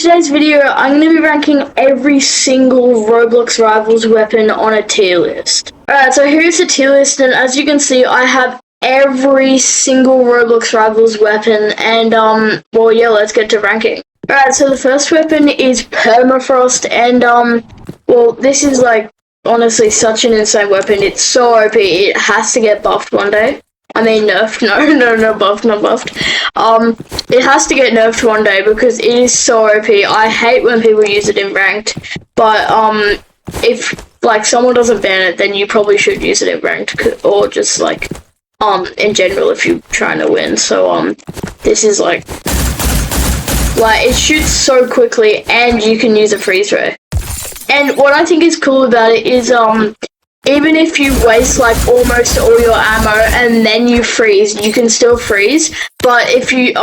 today's video, I'm going to be ranking every single Roblox Rivals weapon on a tier list. Alright, so here's the tier list, and as you can see, I have every single Roblox Rivals weapon, and, well, yeah, let's get to ranking. Alright, so the first weapon is Permafrost, and, well, this is, like, honestly such an insane weapon. It's so OP, it has to get buffed one day. I mean nerfed, no, buffed, not buffed. It has to get nerfed one day because it is so OP. I hate when people use it in ranked, but, if, like, someone doesn't ban it, then you probably should use it in ranked, or just, like, in general if you're trying to win. So, this is, like, it shoots so quickly, and you can use a freeze ray. And what I think is cool about it is, even if you waste, like, almost all your ammo and then you freeze, you can still freeze. But if you,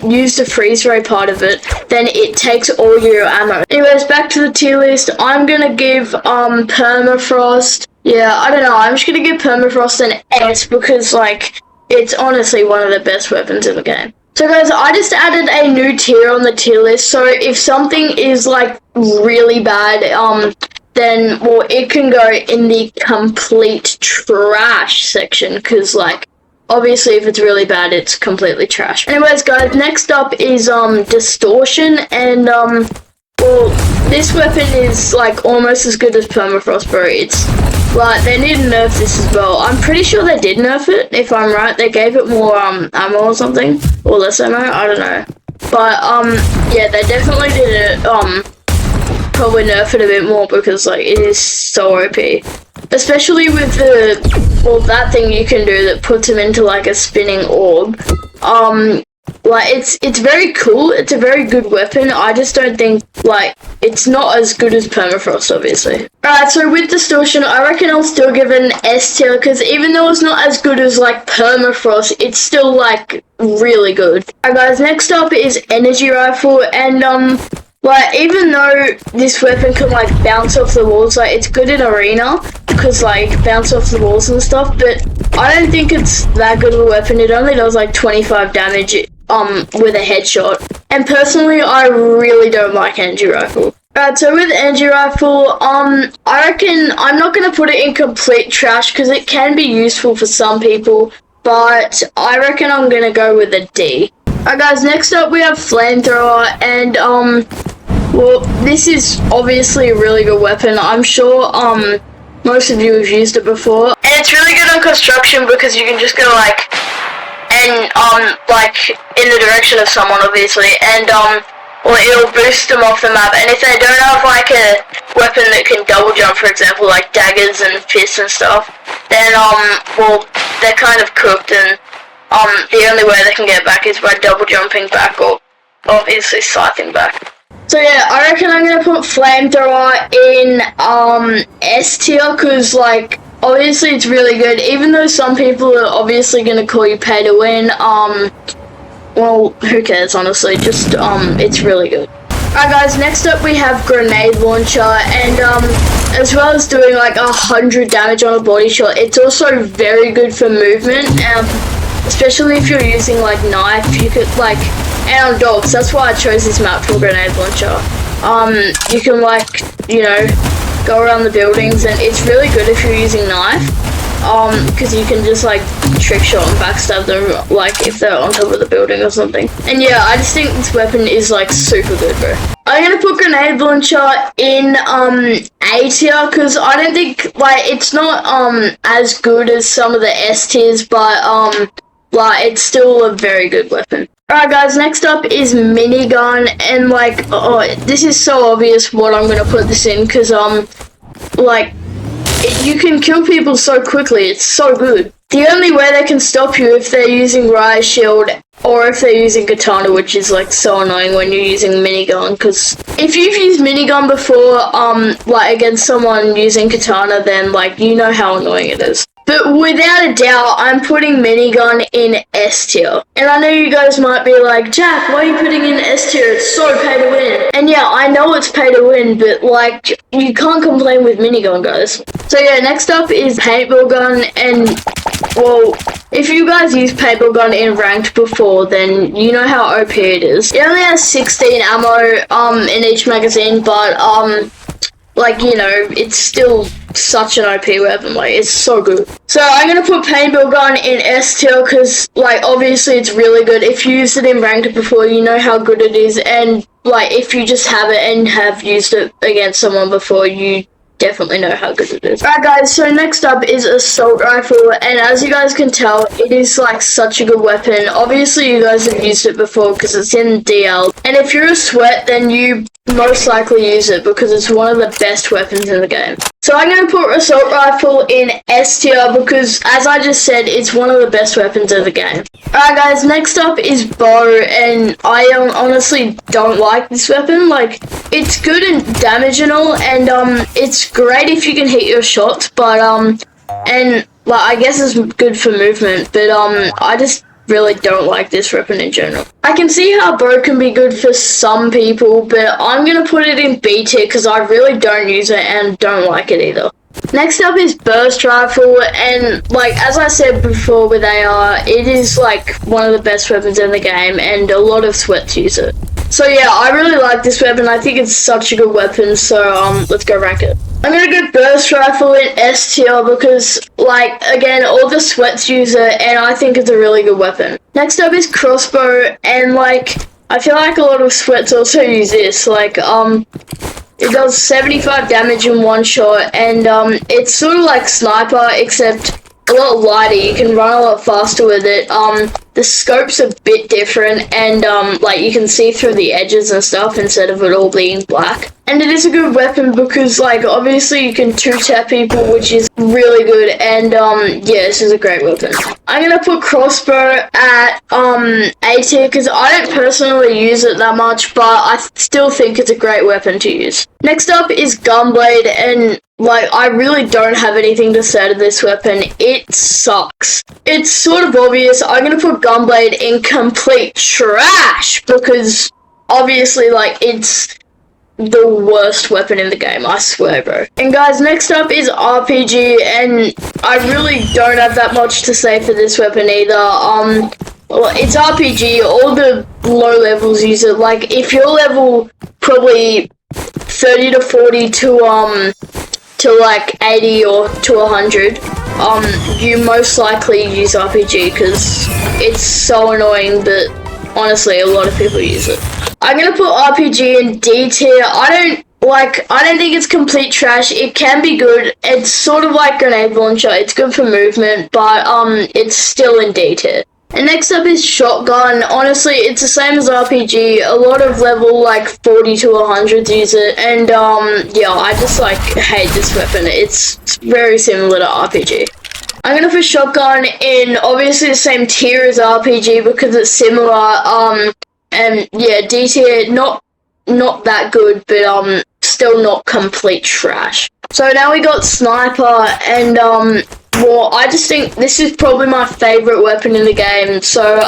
use the freeze ray part of it, then it takes all your ammo. Anyways, back to the tier list. I'm gonna give, Permafrost. Yeah, I don't know. I'm just gonna give Permafrost an S because, like, it's honestly one of the best weapons in the game. So guys, I just added a new tier on the tier list. So if something is, like, really bad, then, well, it can go in the complete trash section, because, like, obviously if it's really bad, it's completely trash. Anyways, guys, next up is, Distortion, and, well, this weapon is, like, almost as good as Permafrost, bro. It's, like, they need to nerf this as well. I'm pretty sure they did nerf it, if I'm right. They gave it more, ammo or something, or less ammo, I don't know. But, yeah, they definitely did it, probably nerf it a bit more because, like, it is so OP. Especially with the, well, that thing you can do that puts him into, like, a spinning orb. Like, it's very cool. It's a very good weapon. I just don't think, like, it's not as good as Permafrost, obviously. Alright, so with Distortion, I reckon I'll still give it an S tier, because even though it's not as good as, like, Permafrost, it's still, like, really good. Alright, guys, next up is Energy Rifle, and, like, even though this weapon can, like, bounce off the walls, like, it's good in arena, because, like, bounce off the walls and stuff, but I don't think it's that good of a weapon. It only does, like, 25 damage, with a headshot. And personally, I really don't like Energy Rifle. Alright, so with Energy Rifle, I reckon I'm not going to put it in complete trash, because it can be useful for some people, but I reckon I'm going to go with a D. Alright guys, next up we have Flamethrower, and, well, this is obviously a really good weapon. I'm sure, most of you have used it before. And it's really good on construction because you can just go, like, and, like, in the direction of someone, obviously, and, well, it'll boost them off the map. And if they don't have, like, a weapon that can double jump, for example, like daggers and fists and stuff, then, well, they're kind of cooked, and, the only way they can get back is by double jumping back, or obviously scything back. So yeah, I reckon I'm gonna put Flamethrower in, S tier, because, like, obviously it's really good, even though some people are obviously gonna call you pay to win, well, who cares, honestly, just, it's really good. Alright guys, next up we have Grenade Launcher, and, as well as doing, like, 100 damage on a body shot, it's also very good for movement, especially if you're using, like, knife. You could, like, and on dogs, that's why I chose this map for Grenade Launcher. You can, like, you know, go around the buildings, and it's really good if you're using knife, because you can just, like, trick shot and backstab them, like, if they're on top of the building or something. And yeah, I just think this weapon is, like, super good, bro. I'm gonna put Grenade Launcher in, A tier, because I don't think, like, it's not, as good as some of the S tiers, but, like, it's still a very good weapon. Alright guys, next up is Minigun, and, like, oh, this is so obvious what I'm gonna put this in, because, like, you can kill people so quickly, it's so good. The only way they can stop you if they're using Riot Shield, or if they're using Katana, which is, like, so annoying when you're using Minigun, because if you've used Minigun before, like, against someone using Katana, then, like, you know how annoying it is. But without a doubt, I'm putting minigun in S tier. And I know you guys might be like, Jack, why are you putting in S tier? It's so pay to win. And yeah, I know it's pay to win, but like, you can't complain with minigun, guys. So yeah, next up is paintball gun. And well, if you guys used paintball gun in ranked before, then you know how OP it is. It only has 16 ammo in each magazine, but like, you know, it's still such an OP weapon. Like, it's so good. So I'm gonna put paintball gun in S tier because, like, obviously it's really good. If you used it in ranked before, you know how good it is. And like, if you just have it and have used it against someone before, you definitely know how good it is. Alright guys, so next up is assault rifle, and as you guys can tell, it is like such a good weapon. Obviously you guys have used it before because it's in DL, and if you're a sweat, then you most likely use it because it's one of the best weapons in the game. So I'm going to put assault rifle in S tier because, as I just said, it's one of the best weapons of the game. Alright guys, next up is bow, and I honestly don't like this weapon. Like, it's good in damage and all, and it's great if you can hit your shots, but and like, I guess it's good for movement, but I just really don't like this weapon in general. I can see how bow can be good for some people, but I'm gonna put it in B tier because I really don't use it and don't like it either. Next up is burst rifle, and like, as I said before with AR, it is like one of the best weapons in the game, and a lot of sweats use it. So yeah, I really like this weapon. I think it's such a good weapon, so let's go rank it. I'm gonna go burst rifle in S tier because, like, again, all the sweats use it, and I think it's a really good weapon. Next up is crossbow, and like, I feel like a lot of sweats also use this. Like, it does 75 damage in one shot, and it's sort of like sniper, except a lot lighter. You can run a lot faster with it. The scope's a bit different, and like, you can see through the edges and stuff instead of it all being black. And it is a good weapon because, like, obviously you can two-tap people, which is really good, and yeah, this is a great weapon. I'm gonna put crossbow at A tier because I don't personally use it that much, but I still think it's a great weapon to use. Next up is gunblade, and like, I really don't have anything to say to this weapon. It sucks. It's sort of obvious. I'm gonna put gunblade in complete trash because obviously, like, it's the worst weapon in the game, I swear, bro. And guys, next up is RPG, and I really don't have that much to say for this weapon either. Well, it's RPG, all the low levels use it. Like, if you're level probably 30 to 40 to like 80 or to 100, you most likely use RPG because it's so annoying, but honestly, a lot of people use it. I'm gonna put RPG in D tier. I don't think it's complete trash. It can be good. It's sort of like grenade launcher. It's good for movement, but it's still in D tier. And next up is shotgun. Honestly, it's the same as RPG. A lot of level like 40 to 100 use it, and yeah, I just like hate this weapon. It's very similar to RPG. I'm gonna put shotgun in obviously the same tier as RPG because it's similar. And yeah, D tier, not that good, but still not complete trash. So now we got sniper, and well, I just think this is probably my favorite weapon in the game. So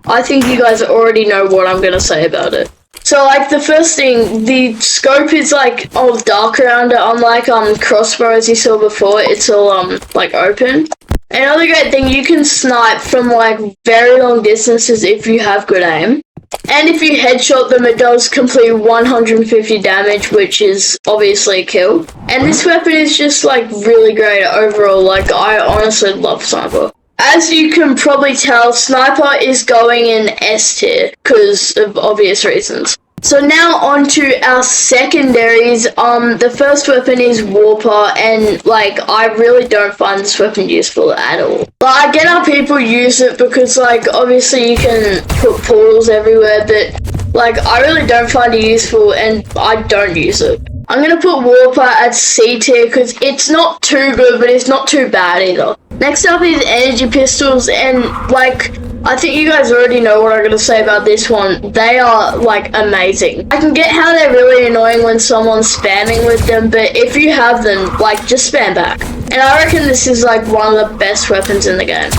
I think you guys already know what I'm gonna say about it. So, like, the first thing, the scope is like all dark around it, unlike crossbow as you saw before. It's all like open. Another great thing, you can snipe from like very long distances if you have good aim. And if you headshot them, it does complete 150 damage, which is obviously a kill. And this weapon is just like really great overall. Like, I honestly love sniper. As you can probably tell, sniper is going in S tier because of obvious reasons. So now on to our secondaries. The first weapon is Warper, and like, I really don't find this weapon useful at all. But I get how people use it because, like, obviously you can put portals everywhere, but like, I really don't find it useful and I don't use it. I'm gonna put Warper at C tier because it's not too good, but it's not too bad either. Next up is energy pistols, and like, I think you guys already know what I'm gonna say about this one. They are like amazing. I can get how they're really annoying when someone's spamming with them, but if you have them, like, just spam back. And I reckon this is like one of the best weapons in the game.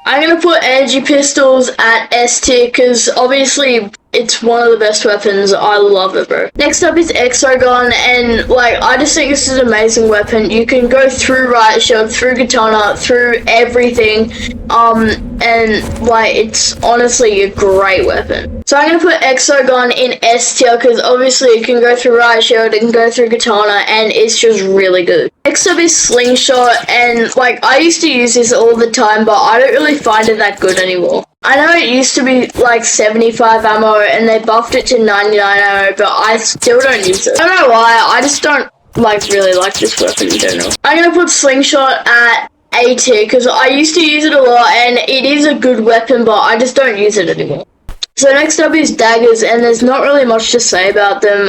I'm gonna put energy pistols at S tier because obviously it's one of the best weapons. I love it, bro. Next up is Exogun, and like I just think this is an amazing weapon. You can go through Riot Shield, through Katana, through everything, and like it's honestly a great weapon. So I'm gonna put Exogun in S tier because obviously it can go through Riot Shield, it can go through Katana, and it's just really good. Next up is Slingshot, and like I used to use this all the time, but I don't really find it that good anymore. I know it used to be like 75 ammo and they buffed it to 99 ammo, but I still don't use it. I don't know why, I just don't really like this weapon in general. I'm gonna put Slingshot at A tier because I used to use it a lot and it is a good weapon, but I just don't use it anymore. So next up is daggers, and there's not really much to say about them.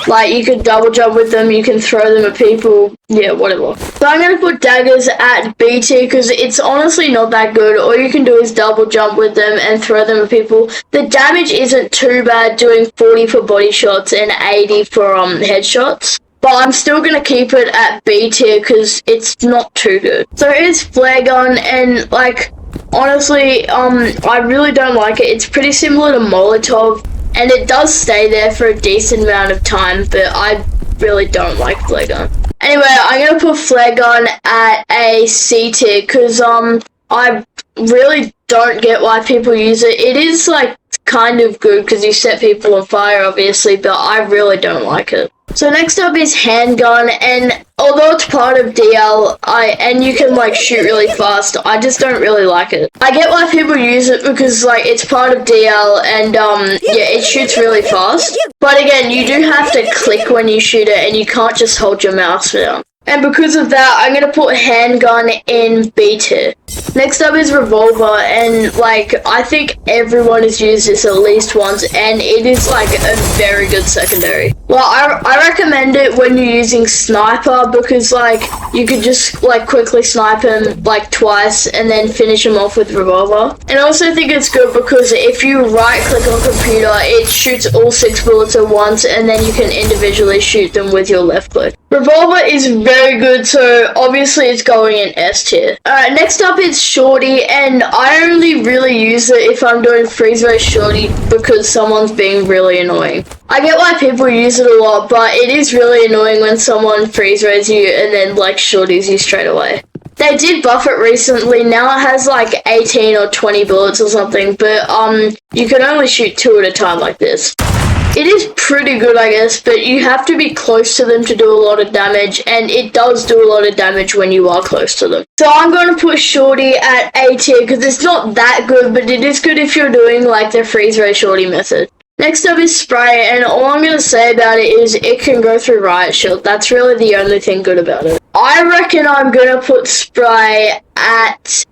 Like you could double jump with them, you can throw them at people, yeah, whatever. So I'm gonna put daggers at B tier because it's honestly not that good. All you can do is double jump with them and throw them at people. The damage isn't too bad, doing 40 for body shots and 80 for headshots. But I'm still going to keep it at B tier because it's not too good. So here's Flare Gun, and like honestly, I really don't like it. It's pretty similar to Molotov, and it does stay there for a decent amount of time, but I really don't like Flare Gun. Anyway, I'm going to put Flare Gun at a C tier because I really don't get why people use it. It is like kind of good because you set people on fire obviously, but I really don't like it. So next up is Handgun, and although it's part of DL, and you can like shoot really fast, I just don't really like it. I get why people use it because like it's part of DL and yeah, it shoots really fast. But again, you do have to click when you shoot it and you can't just hold your mouse down. And because of that, I'm going to put Handgun in B tier. Next up is Revolver, and like I think everyone has used this at least once, and it is like a very good secondary. Well, I recommend it when you're using Sniper because like you could just like quickly snipe him like twice and then finish him off with Revolver. And I also think it's good because if you right click on computer, it shoots all 6 bullets at once, and then you can individually shoot them with your left click. Revolver is very good, so obviously it's going in S tier. Alright, next up is Shorty, and I only really use it if I'm doing freeze ray Shorty because someone's being really annoying. I get why people use it a lot, but it is really annoying when someone freeze rays you and then like shorties you straight away. They did buff it recently, now it has like 18 or 20 bullets or something, but you can only shoot 2 at a time like this. It is pretty good, I guess, but you have to be close to them to do a lot of damage, and it does do a lot of damage when you are close to them. So I'm going to put Shorty at A tier because it's not that good, but it is good if you're doing like the freeze ray Shorty method. Next up is Spray, and all I'm going to say about it is it can go through Riot Shield. That's really the only thing good about it. I reckon I'm going to put Spray at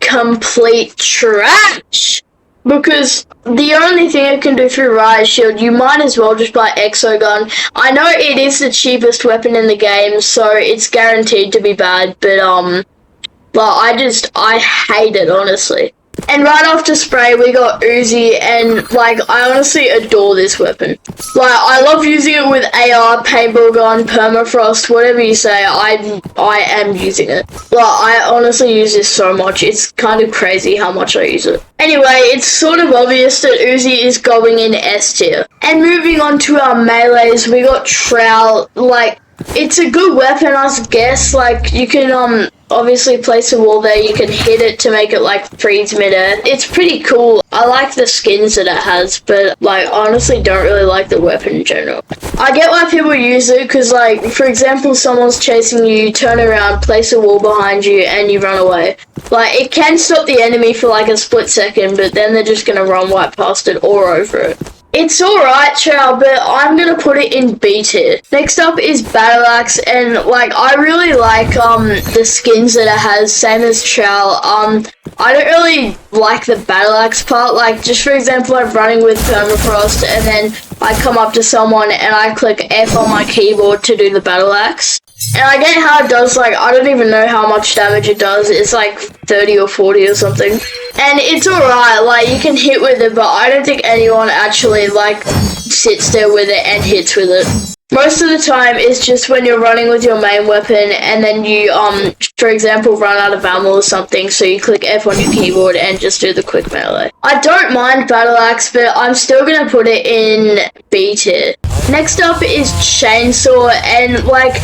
complete trash. Because the only thing it can do through Riot Shield, you might as well just buy Exogun. I know it is the cheapest weapon in the game, so it's guaranteed to be bad, but I hate it, honestly. And right after Spray, we got Uzi, and like I honestly adore this weapon. Like I love using it with AR, paintball gun, permafrost, whatever you say. I am using it. Like I honestly use this so much. It's kind of crazy how much I use it. Anyway, it's sort of obvious that Uzi is going in S tier. And moving on to our melees, we got Trowel. Like it's a good weapon, I guess. Like you can obviously place a wall there, you can hit it to make it like freeze midair. It's pretty cool. I like the skins that it has, but like honestly don't really like the weapon in general. I get why people use it because like for example someone's chasing you, you turn around, place a wall behind you and you run away. Like it can stop the enemy for like a split second, but then they're just gonna run right past it or over it. It's alright, Chow, but I'm gonna put it in B tier. Next up is Battle Axe, and like I really like the skins that it has, same as Chow. I don't really like the Battle Axe part. Like just for example, I'm running with permafrost and then I come up to someone and I click F on my keyboard to do the Battle Axe. And I get how it does, like, I don't even know how much damage it does. It's like 30 or 40 or something. And it's alright, like, you can hit with it, but I don't think anyone actually, like, sits there with it and hits with it. Most of the time, it's just when you're running with your main weapon and then you, for example, run out of ammo or something, so you click F on your keyboard and just do the quick melee. I don't mind Battle Axe, but I'm still gonna put it in B tier. Next up is Chainsaw, and like,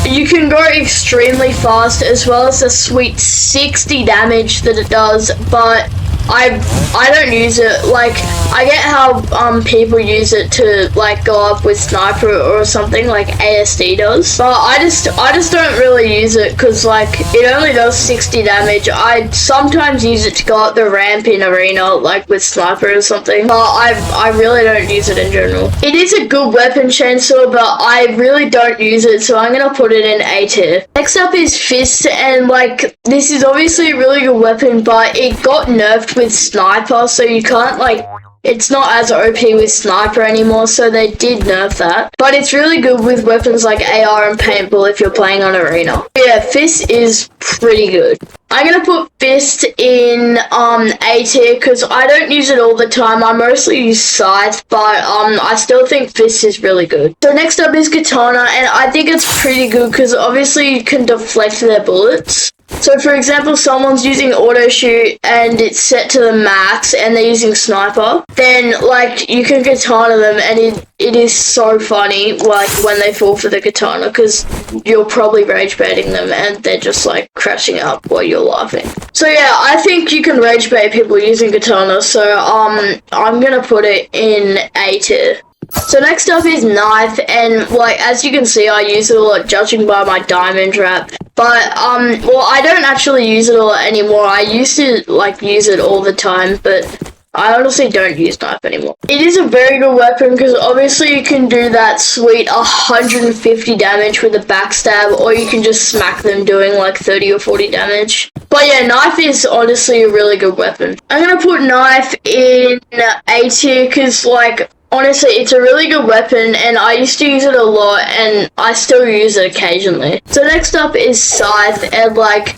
you can go extremely fast as well as a sweet 60 damage that it does, but I don't use it. Like, I get how people use it to like go up with sniper or something like ASD does, but I just don't really use it because like it only does 60 damage. I sometimes use it to go up the ramp in arena like with sniper or something, but I really don't use it in general. It is a good weapon, Chainsaw, but I really don't use it, so I'm gonna put it in A tier. Next up is Fist, and like, this is obviously a really good weapon, but it got nerfed with sniper, so you can't like, it's not as OP with sniper anymore, so they did nerf that. But it's really good with weapons like AR and paintball if you're playing on arena. Yeah, Fist is pretty good. I'm gonna put Fist in A tier because I don't use it all the time. I mostly use Scythe, but I still think Fist is really good. So next up is Katana, and I think it's pretty good because obviously you can deflect their bullets. So for example, someone's using auto shoot and it's set to the max and they're using sniper, then like you can katana them, and it is so funny like when they fall for the katana because you're probably rage baiting them and they're just like crashing up while you're laughing. So yeah, I think you can rage bait people using katana, so I'm gonna put it in A tier. So next up is Knife, and like as you can see, I use it a lot judging by my diamond wrap. But well, I don't actually use it a lot anymore. I used to like use it all the time, but I honestly don't use Knife anymore. It is a very good weapon because obviously you can do that sweet 150 damage with a backstab, or you can just smack them doing like 30 or 40 damage. But yeah, Knife is honestly a really good weapon. I'm gonna put Knife in A tier because like, honestly, it's a really good weapon, and I used to use it a lot, and I still use it occasionally. So next up is Scythe, and like,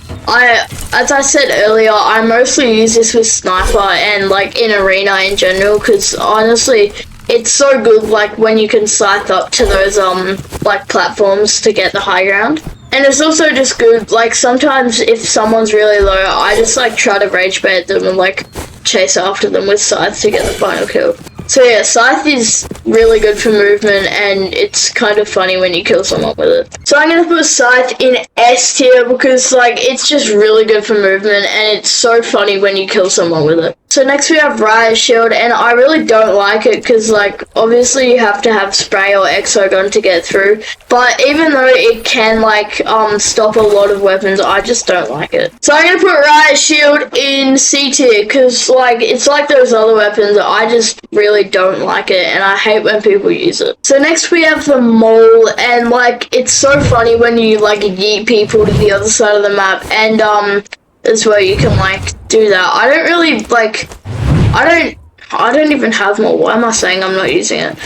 as I said earlier, I mostly use this with sniper and like in arena in general, because honestly, it's so good like when you can scythe up to those like platforms to get the high ground. And it's also just good, like sometimes if someone's really low, I just like try to rage bait them and like chase after them with Scythe to get the final kill. So yeah, Scythe is really good for movement, and it's kind of funny when you kill someone with it. So I'm going to put Scythe in S tier because like it's just really good for movement, and it's so funny when you kill someone with it. So next we have Riot Shield, and I really don't like it because like obviously you have to have spray or exogun to get through, but even though it can like stop a lot of weapons, I just don't like it. So I'm gonna put Riot Shield in C tier because like it's like those other weapons, I just really don't like it, and I hate when people use it. So next we have the Mole, and like it's so funny when you like yeet people to the other side of the map, and is where you can like do that. I don't really like, I don't even have more. Why am I saying I'm not using it?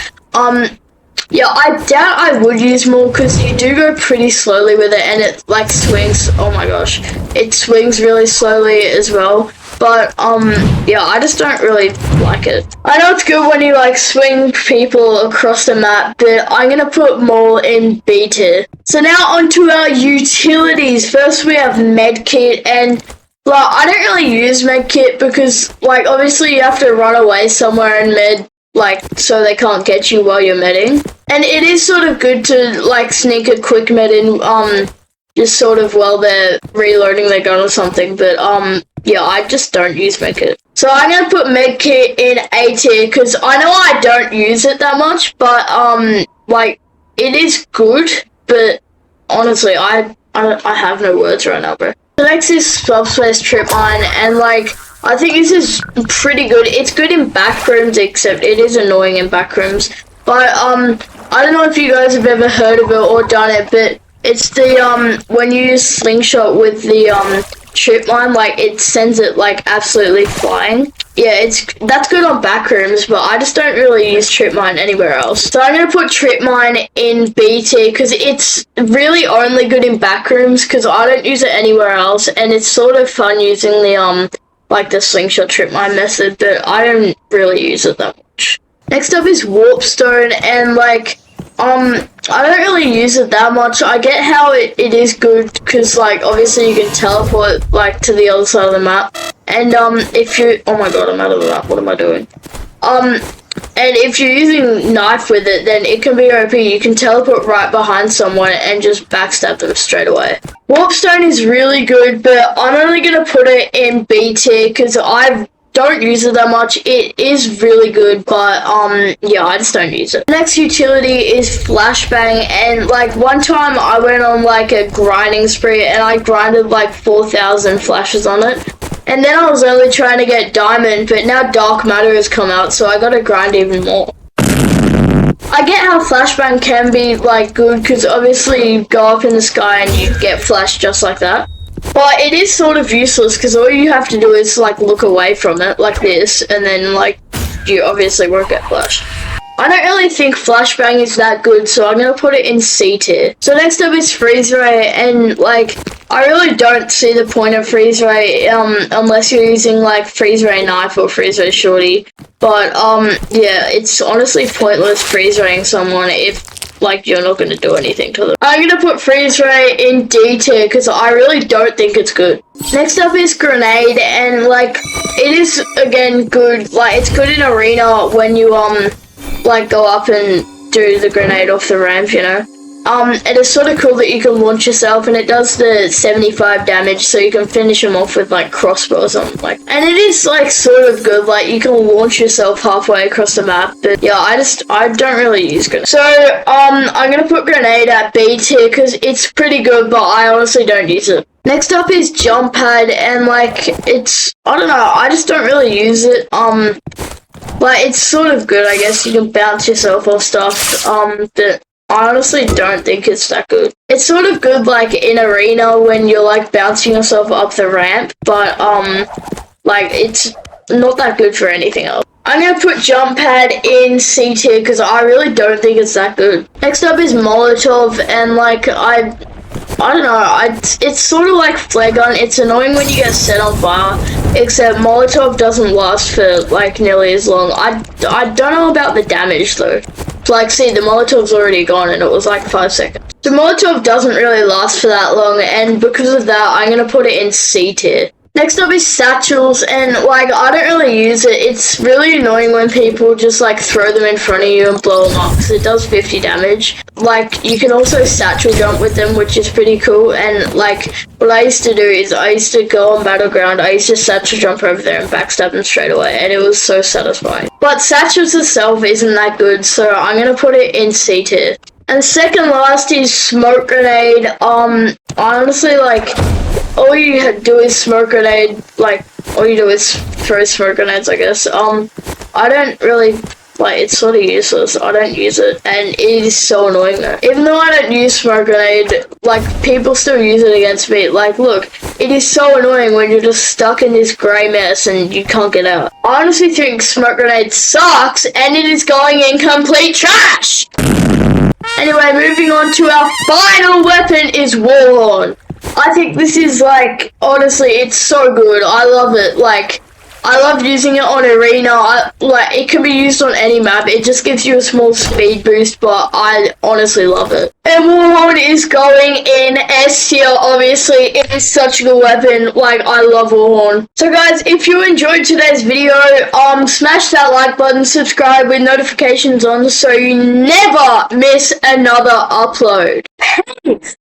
Yeah, I doubt I would use more because you do go pretty slowly with it, and it like swings. Oh my gosh, it swings really slowly as well. But yeah, I just don't really like it. I know it's good when you like swing people across the map, but I'm gonna put Mole in B tier. So now onto our utilities. First we have Medkit, and like I don't really use Medkit because like obviously you have to run away somewhere and med, like so they can't get you while you're medding. And it is sort of good to like sneak a quick med in just sort of while they're reloading their gun or something, but yeah, I just don't use Medkit. So I'm gonna put Medkit in A tier because I know I don't use it that much, but like it is good, but honestly I have no words right now, bro. So next is Subspace Trip Mine, and like I think this is pretty good. It's good in back rooms, except it is annoying in back rooms. But I don't know if you guys have ever heard of it or done it, but it's the when you use slingshot with the trip mine, like it sends it like absolutely flying. Yeah, that's good on back rooms, but I just don't really use trip mine anywhere else. So I'm gonna put trip mine in B tier because it's really only good in back rooms because I don't use it anywhere else, and it's sort of fun using the like the slingshot trip mine method, but I don't really use it that much. Next up is Warpstone, and like I don't really use it that much. I get how it is good because, like, obviously you can teleport, like, to the other side of the map. And, if you... Oh my god, I'm out of the map. What am I doing? And if you're using knife with it, then it can be OP. You can teleport right behind someone and just backstab them straight away. Warpstone is really good, but I'm only going to put it in B tier because I don't use it that much. It is really good, but yeah, I just don't use it. Next utility is Flashbang, and like one time I went on like a grinding spree and I grinded like 4,000 flashes on it. And then I was only trying to get diamond, but now dark matter has come out, so I gotta grind even more. I get how flashbang can be like good, because obviously you go up in the sky and you get flashed just like that. But it is sort of useless, because all you have to do is like look away from it, like this, and then like you obviously won't get flashed. I don't really think flashbang is that good, so I'm gonna put it in C tier. So next up is freeze ray, and like I really don't see the point of freeze ray unless you're using like freeze ray knife or freeze ray shorty. But yeah, it's honestly pointless freeze raying someone if like you're not gonna do anything to them. I'm gonna put freeze ray in D tier because I really don't think it's good. Next up is grenade, and like it is again good. Like it's good in arena when you like go up and do the grenade off the ramp, you know. It is sort of cool that you can launch yourself, and it does the 75 damage, so you can finish them off with like crossbow or something like. And it is like sort of good, like you can launch yourself halfway across the map. But yeah, I don't really use grenade. So I'm gonna put grenade at B tier because it's pretty good, but I honestly don't use it. Next up is jump pad, and like it's, I don't know, I just don't really use it. Like, it's sort of good, I guess. You can bounce yourself off stuff, but I honestly don't think it's that good. It's sort of good, like, in arena when you're, like, bouncing yourself up the ramp, but, like, it's not that good for anything else. I'm gonna put jump pad in C tier because I really don't think it's that good. Next up is Molotov, and, like, I don't know, it's sort of like flare gun. It's annoying when you get set on fire, except Molotov doesn't last for like nearly as long. I don't know about the damage though. Like, see, the Molotov's already gone and it was like 5 seconds. The Molotov doesn't really last for that long, and because of that, I'm gonna put it in C tier. Next up is satchels, and like I don't really use it. It's really annoying when people just like throw them in front of you and blow them up because it does 50 damage. Like you can also satchel jump with them, which is pretty cool. And like what I used to do is I used to go on Battleground, I used to satchel jump over there and backstab them straight away, and it was so satisfying. But satchels itself isn't that good, so I'm gonna put it in C tier. And second last is smoke grenade. Honestly, like, all you do is smoke grenade, like, all you do is throw smoke grenades, I guess. I don't really, like, it's sort of useless. I don't use it, and it is so annoying though. Even though I don't use smoke grenade, like, people still use it against me. Like, look, it is so annoying when you're just stuck in this grey mess and you can't get out. I honestly think smoke grenade sucks, and it is going in complete trash! Anyway, moving on to our final weapon is Warhorn. I think this is, like, honestly, it's so good. I love it. Like, I love using it on arena. Like, it can be used on any map. It just gives you a small speed boost, but I honestly love it. And Warhorn is going in S tier, obviously. It is such a good weapon. Like, I love Warhorn. So, guys, if you enjoyed today's video, smash that like button, subscribe with notifications on so you never miss another upload. Thanks.